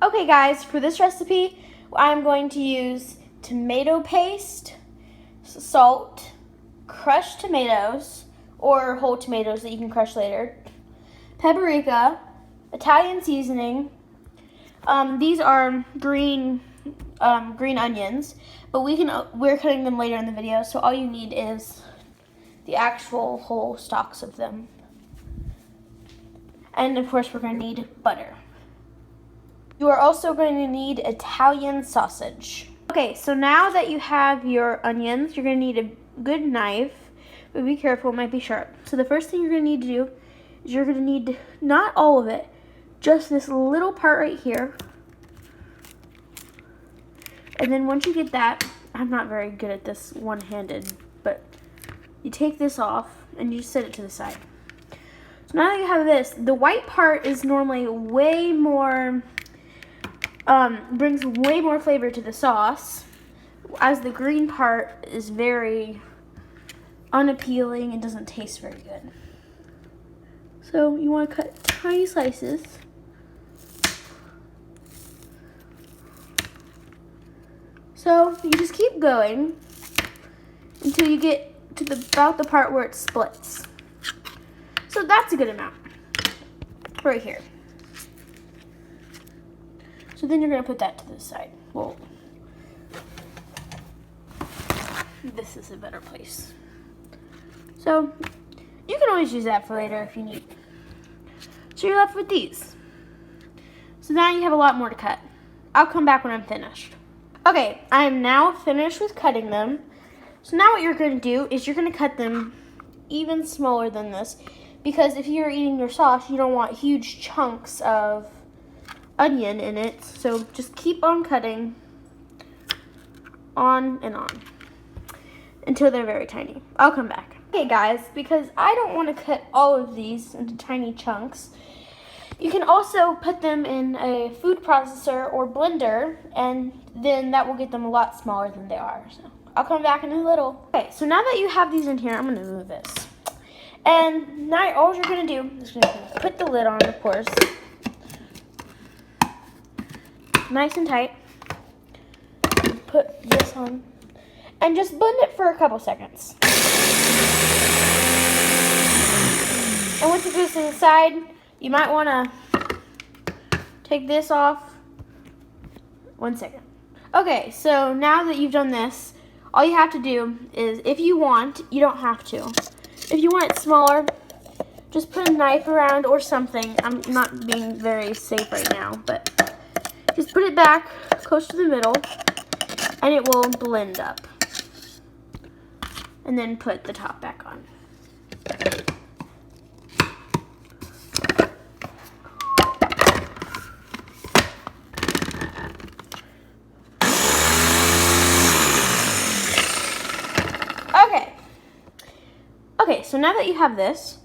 Okay guys, for this recipe, I'm going to use tomato paste, salt, crushed tomatoes, or whole tomatoes that you can crush later, paprika, Italian seasoning. These are green onions, but we're cutting them later in the video, so all you need is the actual whole stalks of them. And of course, we're going to need butter. You are also going to need Italian sausage. Okay, so now that you have your onions, you're going to need a good knife, but be careful, it might be sharp. So the first thing you're going to need to do is you're going to need, not all of it, just this little part right here. And then once you get that, I'm not very good at this one-handed, but you take this off and you just set it to the side. So now that you have this, the white part is normally way more, brings way more flavor to the sauce, as the green part is very unappealing and doesn't taste very good. So you want to cut tiny slices. So you just keep going until you get to about the part where it splits. So that's a good amount right here. So then you're going to put that to the side. Well, this is a better place. So you can always use that for later if you need. So you're left with these. So now you have a lot more to cut. I'll come back when I'm finished. Okay, I am now finished with cutting them. So now what you're going to do is you're going to cut them even smaller than this, because if you're eating your sauce, you don't want huge chunks of onion in it. So just keep on cutting on and on until they're very tiny. I'll come back. Okay guys, because I don't want to cut all of these into tiny chunks, you can also put them in a food processor or blender, and then that will get them a lot smaller than they are. So I'll come back in a little. Okay, so now that you have these in here, I'm going to move this. And now all you're going to do is going to put the lid on, of course. Nice and tight. Put this on. And just blend it for a couple seconds. And once it goes to the side, you might want to take this off. 1 second. Okay, so now that you've done this, all you have to do is, if you want, you don't have to. If you want it smaller, just put a knife around or something. I'm not being very safe right now, but just put it back close to the middle and it will blend up. And then put the top back on. Okay, so now that you have this,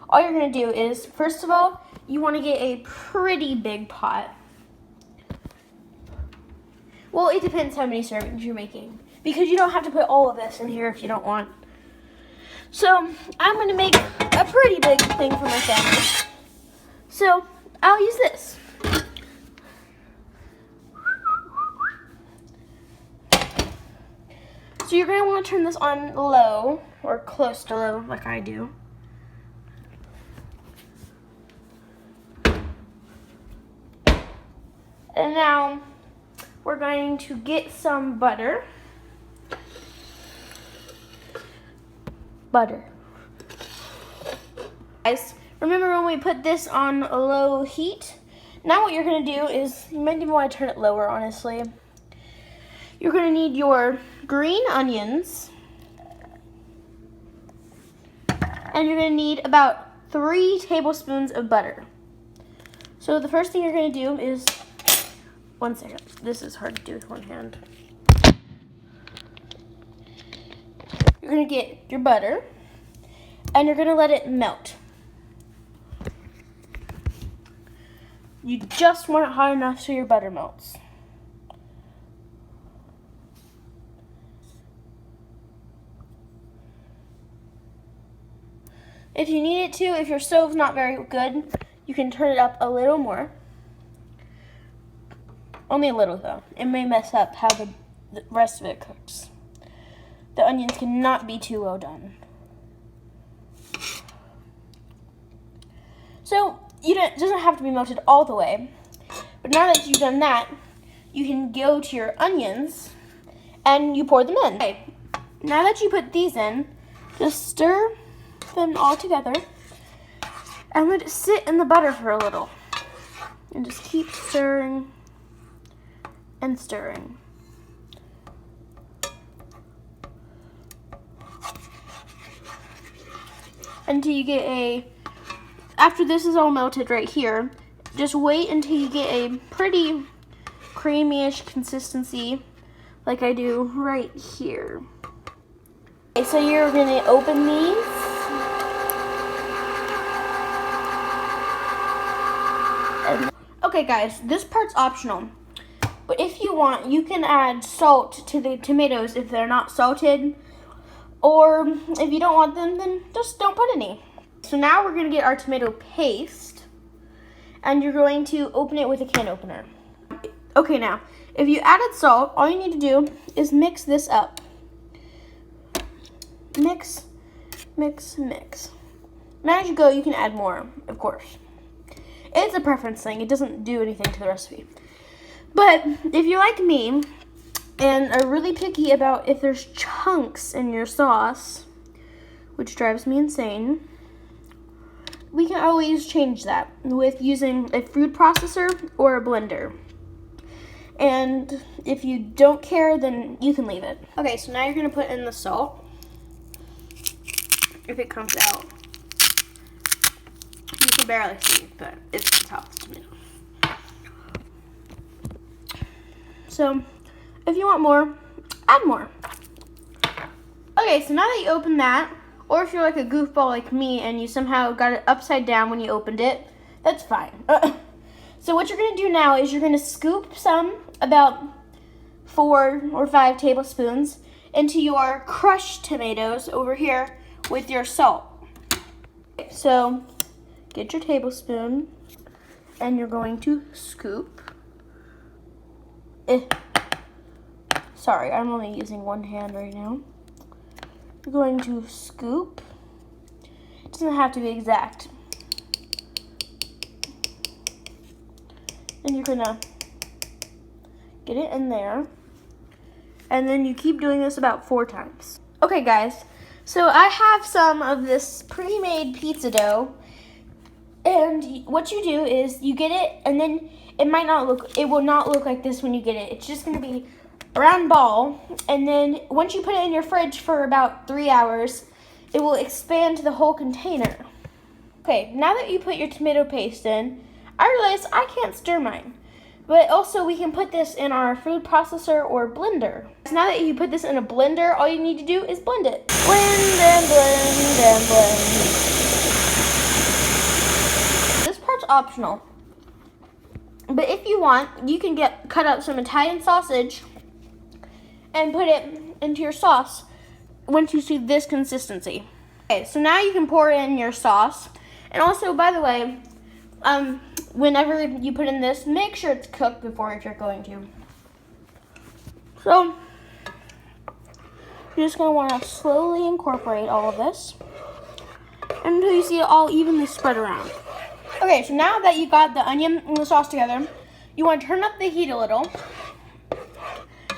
all you're going to do is, first of all, you want to get a pretty big pot. Well, it depends how many servings you're making, because you don't have to put all of this in here if you don't want. So I'm going to make a pretty big thing for my family. So I'll use this. So you're going to want to turn this on low, or close to low, like I do. And now we're going to get some butter. Guys, remember when we put this on a low heat? Now what you're going to do is, you might even want to turn it lower, honestly. You're going to need your green onions. And you're going to need about 3 tablespoons of butter. So the first thing you're going to do is, 1 second, this is hard to do with one hand. You're going to get your butter, and you're going to let it melt. You just want it hot enough so your butter melts. If you need it to, if your stove's not very good, you can turn it up a little more. Only a little though. It may mess up how the rest of it cooks. The onions cannot be too well done. So it doesn't have to be melted all the way. But now that you've done that, you can go to your onions and you pour them in. Okay. Now that you put these in, just stir them all together and let it sit in the butter for a little. And just keep stirring and stirring. Until you get after this is all melted right here, just wait until you get a pretty creamy-ish consistency like I do right here. Okay, so you're gonna open these. Okay guys, this part's optional. But if you want, you can add salt to the tomatoes if they're not salted. Or if you don't want them, then just don't put any. So now we're gonna get our tomato paste. And you're going to open it with a can opener. Okay, now, if you added salt, all you need to do is mix this up. Mix, mix, mix. Now as you go, you can add more, of course. It's a preference thing. It doesn't do anything to the recipe. But if you're like me and are really picky about if there's chunks in your sauce, which drives me insane, we can always change that with using a food processor or a blender. And if you don't care, then you can leave it. Okay, so now you're gonna put in the salt. If it comes out. You can barely see, but it's the top of the tomato. So, if you want more, add more. Okay, so now that you open that, or if you're like a goofball like me and you somehow got it upside down when you opened it, that's fine. So what you're gonna do now is you're gonna scoop some, about 4 or 5 tablespoons, into your crushed tomatoes over here with your salt. So, get your tablespoon and you're going to scoop. Sorry, I'm only using one hand right now. You're going to scoop. It doesn't have to be exact. And you're gonna get it in there. And then you keep doing this about 4 times. Okay guys, so I have some of this pre-made pizza dough. And what you do is you get it, and then it will not look like this when you get it. It's just gonna be a round ball, and then once you put it in your fridge for about 3 hours, it will expand to the whole container. Okay, now that you put your tomato paste in, I realize I can't stir mine. But also we can put this in our food processor or blender. So now that you put this in a blender, all you need to do is blend it. Blend and blend and blend. This part's optional. But if you want, you can cut up some Italian sausage and put it into your sauce once you see this consistency. Okay, so now you can pour in your sauce. And also, by the way, whenever you put in this, make sure it's cooked before if you're going to. So, you're just going to want to slowly incorporate all of this until you see it all evenly spread around. Okay, so now that you got the onion and the sauce together, you want to turn up the heat a little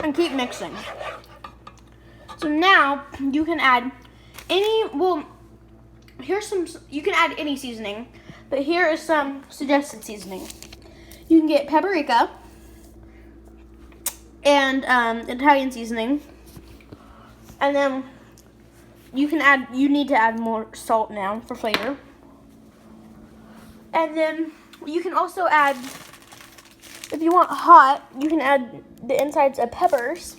and keep mixing. So now you can add you can add any seasoning, but here is some suggested seasoning. You can get paprika and Italian seasoning, and then you need to add more salt now for flavor. And then you can also add, if you want hot, you can add the insides of peppers.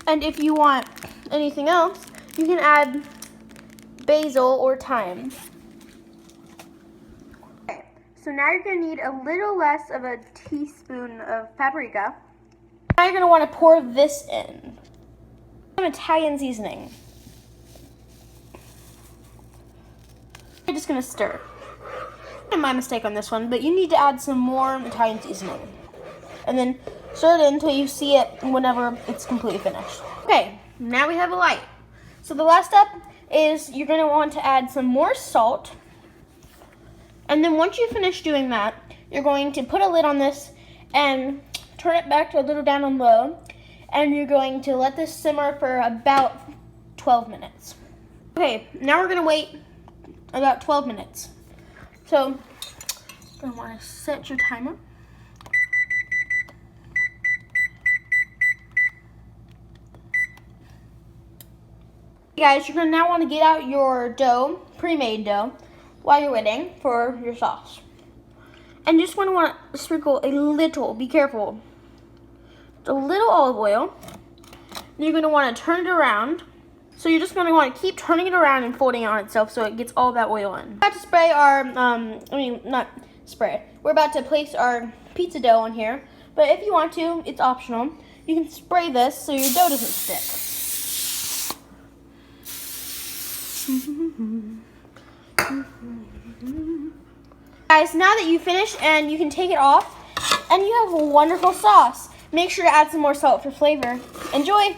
And if you want anything else, you can add basil or thyme. Okay, so now you're going to need a little less of a teaspoon of paprika. Now you're going to want to pour this in. Some Italian seasoning. You're just going to stir. My mistake on this one, but you need to add some more Italian seasoning. And then stir it until you see it whenever it's completely finished. Okay, now we have a light. So the last step is you're going to want to add some more salt. And then once you finish doing that, you're going to put a lid on this and turn it back to a little down on low. And you're going to let this simmer for about 12 minutes. Okay, now we're going to wait about 12 minutes. So, you're going to want to set your timer. Guys, you're going to now want to get out your dough, pre-made dough, while you're waiting for your sauce. And just want to sprinkle a little, be careful, a little olive oil. Then you're going to want to turn it around. So you're just going to want to keep turning it around and folding it on itself so it gets all that oil in. We're about to spray our, we're about to place our pizza dough on here. But if you want to, it's optional. You can spray this so your dough doesn't stick. Guys, now that you finished and you can take it off and you have a wonderful sauce. Make sure to add some more salt for flavor. Enjoy!